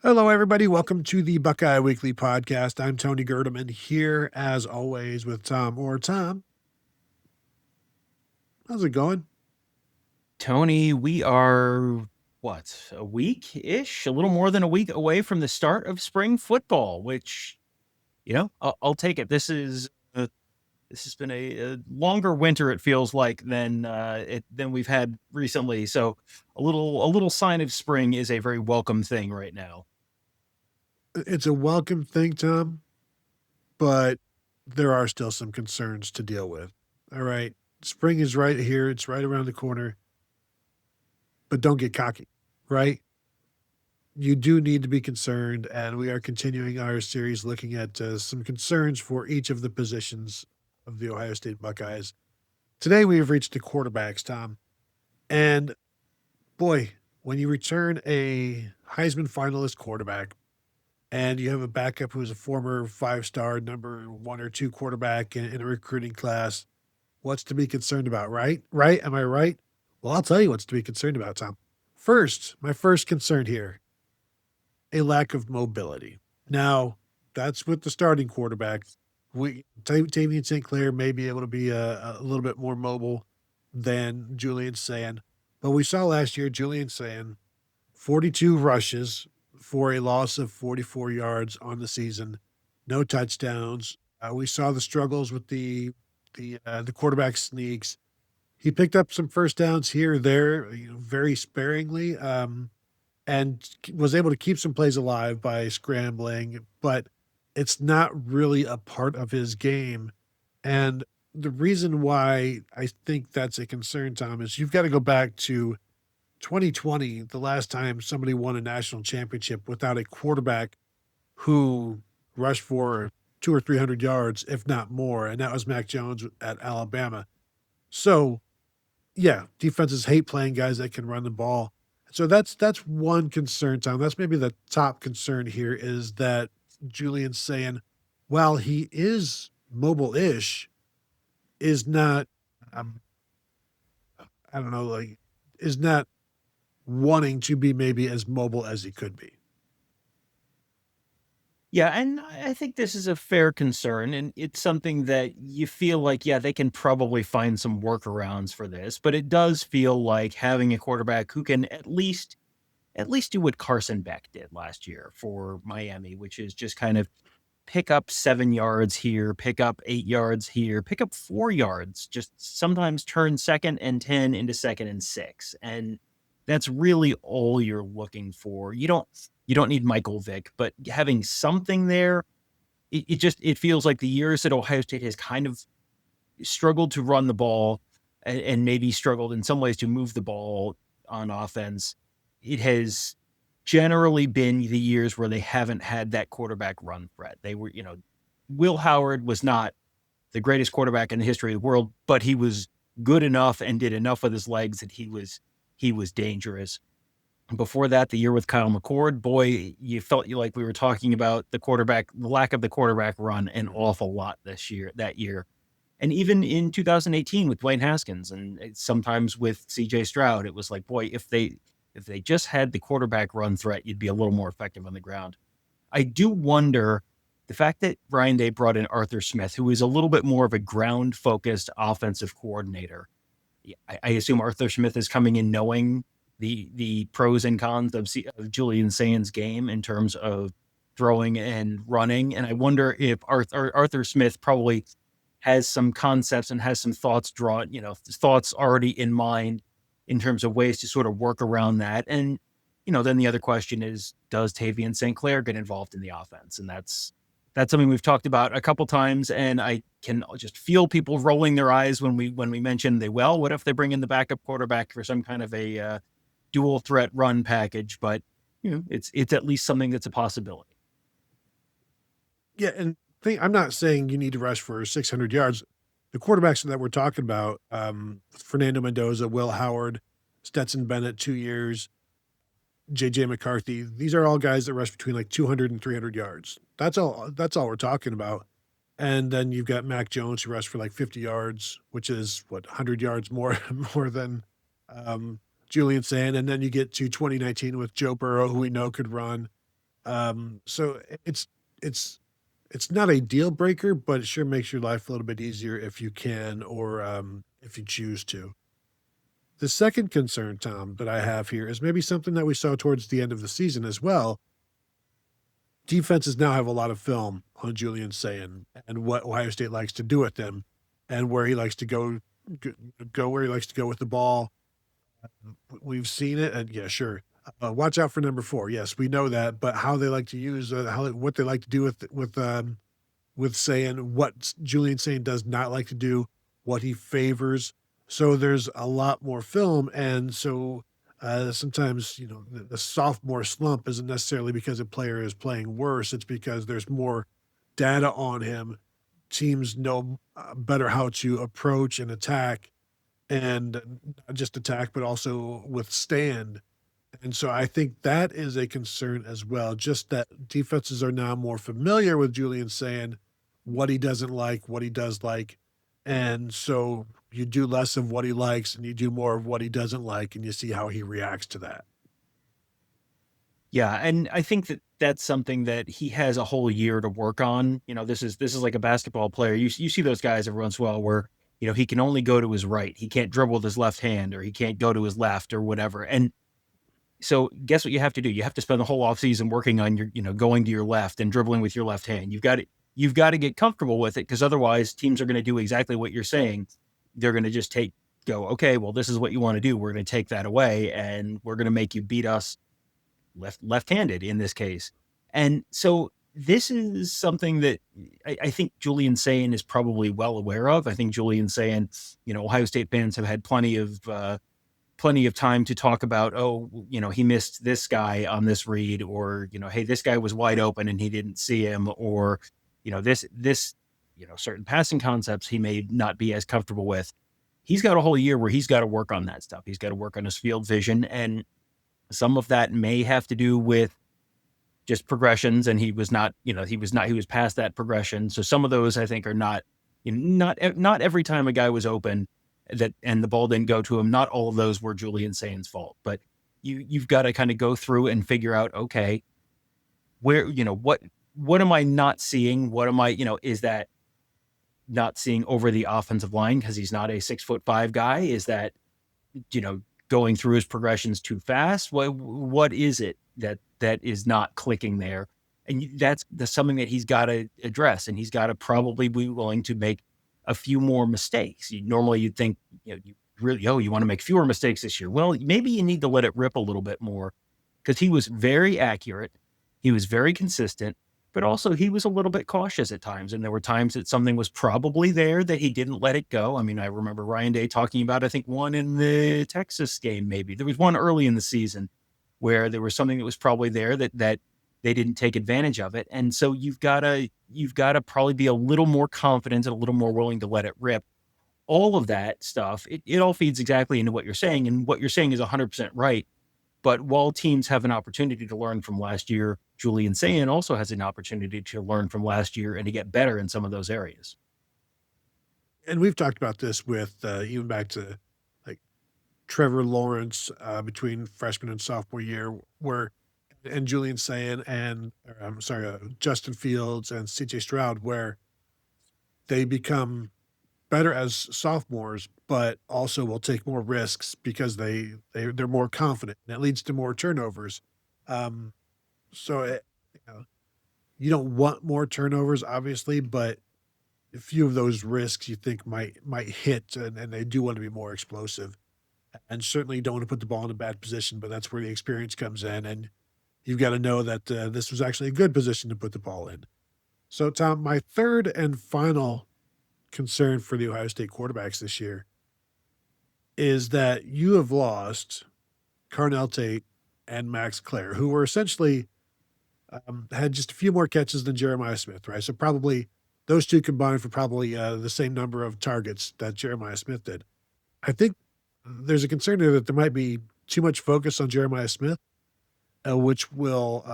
Hello, everybody. Welcome to the Buckeye Weekly Podcast. I'm Tony Gerdeman here, as always, with Tom. Tom, how's it going? Tony, we are a week-ish, a little more than a week away from the start of spring football, which, I'll take it. This has been a longer winter, it feels like, than we've had recently. So a little sign of spring is a very welcome thing right now. It's a welcome thing, Tom, but there are still some concerns to deal with. All right. Spring is right here, it's right around the corner, but don't get cocky, right? You do need to be concerned, and we are continuing our series looking at some concerns for each of the positions of the Ohio State Buckeyes. Today, we have reached the quarterbacks, Tom. And boy, when you return a Heisman finalist quarterback and you have a backup who's a former 5-star number 1 or 2 quarterback in a recruiting class, what's to be concerned about, right? Right? Am I right? Well, I'll tell you what's to be concerned about, Tom. First, my first concern here, a lack of mobility. Now, that's with the starting quarterbacks. Tavian St. Clair may be able to be a little bit more mobile than Julian Sand. But we saw last year Julian Sand, 42 rushes for a loss of 44 yards on the season, no touchdowns. We saw the struggles with the quarterback sneaks. He picked up some first downs here or there, very sparingly, and was able to keep some plays alive by scrambling, but it's not really a part of his game. And the reason why I think that's a concern, Tom, is you've got to go back to 2020, the last time somebody won a national championship without a quarterback who rushed for 200 or 300 yards, if not more. And that was Mac Jones at Alabama. So yeah, defenses hate playing guys that can run the ball. So that's one concern, Tom. That's maybe the top concern here is that Julian's saying, while he is mobile-ish, is not, um, I don't know, like, is not wanting to be maybe as mobile as he could be. Yeah, and I think this is a fair concern, and it's something that you feel like, yeah, they can probably find some workarounds for this, but it does feel like having a quarterback who can at least do what Carson Beck did last year for Miami, which is just kind of pick up 7 yards here, pick up 8 yards here, pick up 4 yards, just sometimes turn 2nd and 10 into 2nd and 6. And that's really all you're looking for. You don't need Michael Vick, but having something there, it feels like the years that Ohio State has kind of struggled to run the ball and maybe struggled in some ways to move the ball on offense. It has generally been the years where they haven't had that quarterback run threat. They were, Will Howard was not the greatest quarterback in the history of the world, but he was good enough and did enough with his legs that he was dangerous. Before that, the year with Kyle McCord, boy, you felt like we were talking about the lack of the quarterback run an awful lot that year. And even in 2018 with Dwayne Haskins and sometimes with CJ Stroud, it was like, boy, if they just had the quarterback run threat, you'd be a little more effective on the ground. I do wonder the fact that Brian Day brought in Arthur Smith, who is a little bit more of a ground focused offensive coordinator. I assume Arthur Smith is coming in knowing the pros and cons of Julian Sand's game in terms of throwing and running. And I wonder if Arthur Smith probably has some concepts and has some thoughts already in mind in terms of ways to sort of work around that. And, then the other question is, does Tavian St. Clair get involved in the offense? And that's something we've talked about a couple times. And I can just feel people rolling their eyes when we mention what if they bring in the backup quarterback for some kind of a dual threat run package? But, it's at least something that's a possibility. Yeah, and I'm not saying you need to rush for 600 yards. The quarterbacks that we're talking about, Fernando Mendoza, Will Howard, Stetson Bennett, 2 years, JJ McCarthy. These are all guys that rush between like 200 and 300 yards. That's all we're talking about. And then you've got Mac Jones who rushed for like 50 yards, which is what 100 yards more more than Julian Sand. And then you get to 2019 with Joe Burrow, who we know could run. So it's it's not a deal breaker, but it sure makes your life a little bit easier if you can or if you choose to. The second concern, Tom, that I have here is maybe something that we saw towards the end of the season as well. Defenses now have a lot of film on Julian Sayin and what Ohio State likes to do with them and where he likes to go where he likes to go with the ball. We've seen it, and yeah, sure. Watch out for number 4. Yes, we know that, but how they like to use what they like to do with saying what Julian Sayin does not like to do, what he favors. So there's a lot more film, and so sometimes the sophomore slump isn't necessarily because a player is playing worse. It's because there's more data on him. Teams know better how to approach and attack, and not just attack, but also withstand. And so I think that is a concern as well. Just that defenses are now more familiar with Julian saying what he doesn't like, what he does like. And so you do less of what he likes and you do more of what he doesn't like, and you see how he reacts to that. Yeah, and I think that that's something that he has a whole year to work on. This is like a basketball player. You see those guys every once in a while where, he can only go to his right. He can't dribble with his left hand, or he can't go to his left or whatever. And so guess what you have to do? You have to spend the whole offseason working on going to your left and dribbling with your left hand. You've got to get comfortable with it, because otherwise teams are going to do exactly what you're saying. They're going to just okay, well, this is what you want to do. We're going to take that away, and we're going to make you beat us left-handed in this case. And so this is something that I think Julian Sayin is probably well aware of. I think Julian Sayin, Ohio State fans have had plenty of time to talk about, he missed this guy on this read, or, hey, this guy was wide open and he didn't see him, or, this, certain passing concepts he may not be as comfortable with. He's got a whole year where he's got to work on that stuff. He's got to work on his field vision, and some of that may have to do with just progressions, and he was past that progression. So some of those I think are not, not every time a guy was open and the ball didn't go to him, not all of those were Julian Sayin's fault. But you've got to kind of go through and figure out, okay, where, what am I not seeing? What am I, is that not seeing over the offensive line because he's not a 6'5" guy? Is that, going through his progressions too fast? What is it that is not clicking there? And that's something that he's got to address, and he's got to probably be willing to make a few more mistakes. Normally you'd think, you really, you want to make fewer mistakes this year. Well, maybe you need to let it rip a little bit more, because he was very accurate. He was very consistent, but also he was a little bit cautious at times. And there were times that something was probably there that he didn't let it go. I mean, I remember Ryan Day talking about, I think, one in the Texas game, maybe. There was one early in the season where there was something that was probably there that they didn't take advantage of it. And so you've got to probably be a little more confident and a little more willing to let it rip. All of that stuff, it all feeds exactly into what you're saying. And what you're saying is 100% right. But while teams have an opportunity to learn from last year, Julian Sayin also has an opportunity to learn from last year and to get better in some of those areas. And we've talked about this with even back to like Trevor Lawrence between freshman and sophomore year, and Julian Sayin and I'm sorry, Justin Fields and CJ Stroud, where they become better as sophomores, but also will take more risks because they're more confident, and it leads to more turnovers. Um, so you don't want more turnovers, obviously, but a few of those risks you think might hit, and they do want to be more explosive, and certainly you don't want to put the ball in a bad position. But that's where the experience comes in, and you've got to know that this was actually a good position to put the ball in. So, Tom, my third and final concern for the Ohio State quarterbacks this year is that you have lost Carnell Tate and Max Clare, who were essentially had just a few more catches than Jeremiah Smith, right? So probably those two combined for probably the same number of targets that Jeremiah Smith did. I think there's a concern there that there might be too much focus on Jeremiah Smith, which will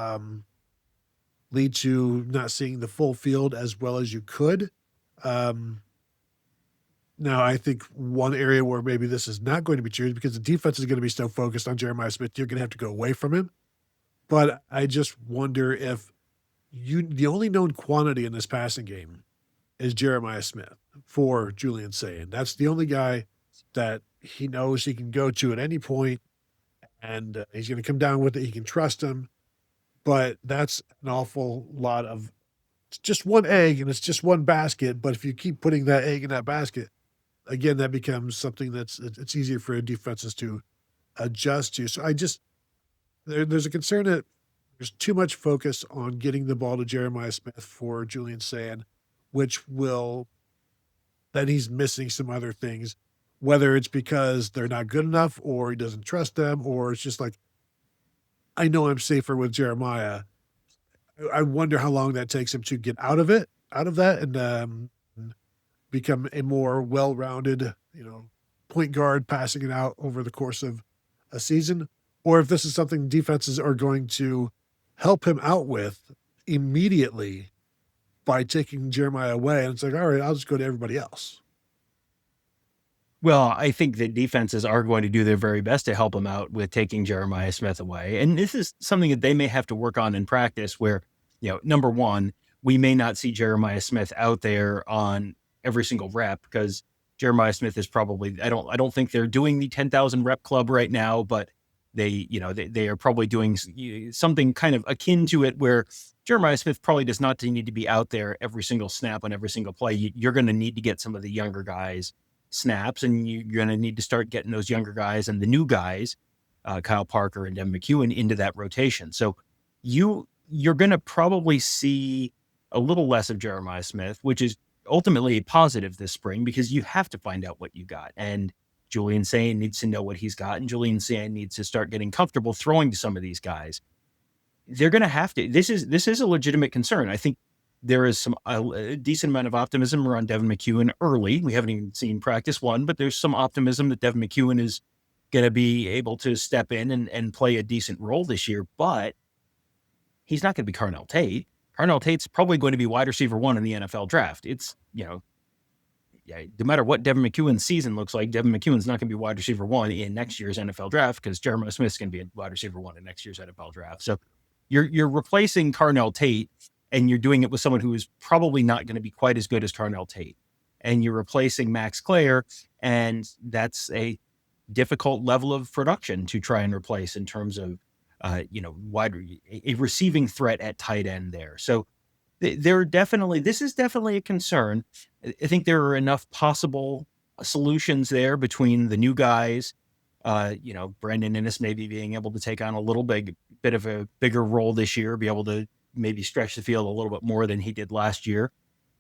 lead to not seeing the full field as well as you could. Um, Now, I think one area where maybe this is not going to be true is because the defense is going to be so focused on Jeremiah Smith, you're going to have to go away from him. But I just wonder if the only known quantity in this passing game is Jeremiah Smith for Julian Sayin. That's the only guy that he knows he can go to at any point, and he's going to come down with it. He can trust him, but that's an awful lot of it's just one egg and it's just one basket. But if you keep putting that egg in that basket, again, that becomes something it's easier for defenses to adjust to. So there's a concern that there's too much focus on getting the ball to Jeremiah Smith for Julian Sand, which will then he's missing some other things, whether it's because they're not good enough or he doesn't trust them, or it's just like, I know I'm safer with Jeremiah. I wonder how long that takes him to get out of that, and become a more well-rounded, point guard, passing it out over the course of a season, or if this is something defenses are going to help him out with immediately by taking Jeremiah away. And it's like, all right, I'll just go to everybody else. Well, I think that defenses are going to do their very best to help him out with taking Jeremiah Smith away. And this is something that they may have to work on in practice where, number one, we may not see Jeremiah Smith out there on every single rep because Jeremiah Smith is probably, I don't think they're doing the 10,000 rep club right now, but they are probably doing something kind of akin to it where Jeremiah Smith probably does not need to be out there every single snap on every single play. You're going to need to get some of the younger guys snaps, and you're going to need to start getting those younger guys and the new guys, Kyle Parker and Devin McEwen, into that rotation. So you're going to probably see a little less of Jeremiah Smith, which is ultimately a positive this spring because you have to find out what you got. And Julian Sayin needs to know what he's got, and Julian Sayin needs to start getting comfortable throwing to some of these guys. They're going to have to. This is a legitimate concern. I think there is a decent amount of optimism around Devin McEwen early. We haven't even seen practice one, but there's some optimism that Devin McEwen is going to be able to step in and play a decent role this year, but he's not going to be Carnell Tate. Carnell Tate's probably going to be wide receiver 1 in the NFL draft. It's, no matter what Devin McEwen's season looks like, Devin McEwen's not going to be wide receiver 1 in next year's NFL draft because Jeremiah Smith's going to be a wide receiver 1 in next year's NFL draft. So you're replacing Carnell Tate, and you're doing it with someone who is probably not going to be quite as good as Carnell Tate. And you're replacing Max Clare, and that's a difficult level of production to try and replace in terms of, a receiving threat at tight end there. So this is definitely a concern. I think there are enough possible solutions there between the new guys, Brandon Innes maybe being able to take on a little bit of a bigger role this year, be able to maybe stretch the field a little bit more than he did last year.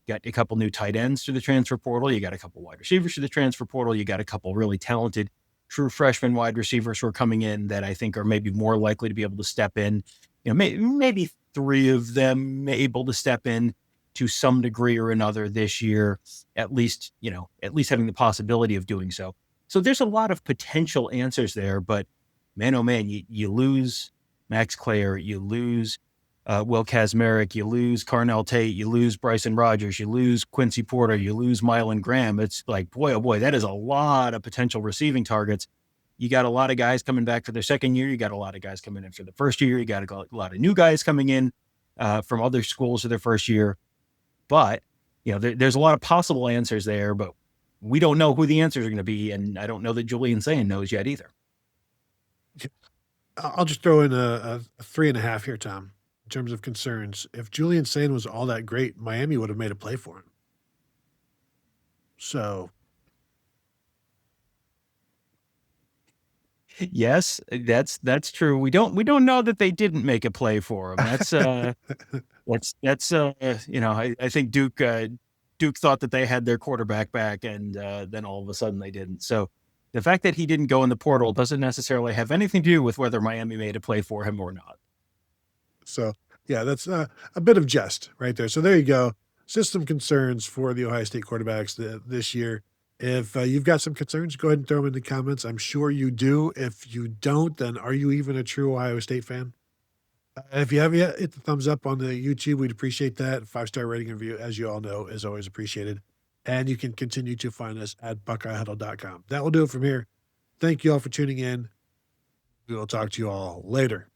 Got a couple new tight ends to the transfer portal. You got a couple wide receivers to the transfer portal. You got a couple really talented true freshman wide receivers who are coming in that I think are maybe more likely to be able to step in. Maybe 3 of them able to step in to some degree or another this year, at least having the possibility of doing so. So there's a lot of potential answers there, but man, oh man, you lose Max Clare, you lose Will Kazmarek, you lose Carnell Tate, you lose Bryson Rogers, you lose Quincy Porter, you lose Mylan Graham. It's like, boy, oh boy, that is a lot of potential receiving targets. You got a lot of guys coming back for their second year. You got a lot of guys coming in for the first year. You got a lot of new guys coming in from other schools for their first year. But, there's a lot of possible answers there, but we don't know who the answers are going to be. And I don't know that Julian Sayin knows yet either. I'll just throw in a 3.5 here, Tom. In terms of concerns, if Julian Sayin was all that great, Miami would have made a play for him. So, yes, that's true. We don't know that they didn't make a play for him. That's I think Duke thought that they had their quarterback back, and then all of a sudden they didn't. So the fact that he didn't go in the portal doesn't necessarily have anything to do with whether Miami made a play for him or not. So, yeah, that's a bit of jest right there. So there you go. Just some concerns for the Ohio State quarterbacks this year. If you've got some concerns, go ahead and throw them in the comments. I'm sure you do. If you don't, then are you even a true Ohio State fan? If you haven't yet, hit the thumbs up on the YouTube. We'd appreciate that. 5-star rating and review, as you all know, is always appreciated. And you can continue to find us at BuckeyeHuddle.com. That will do it from here. Thank you all for tuning in. We will talk to you all later.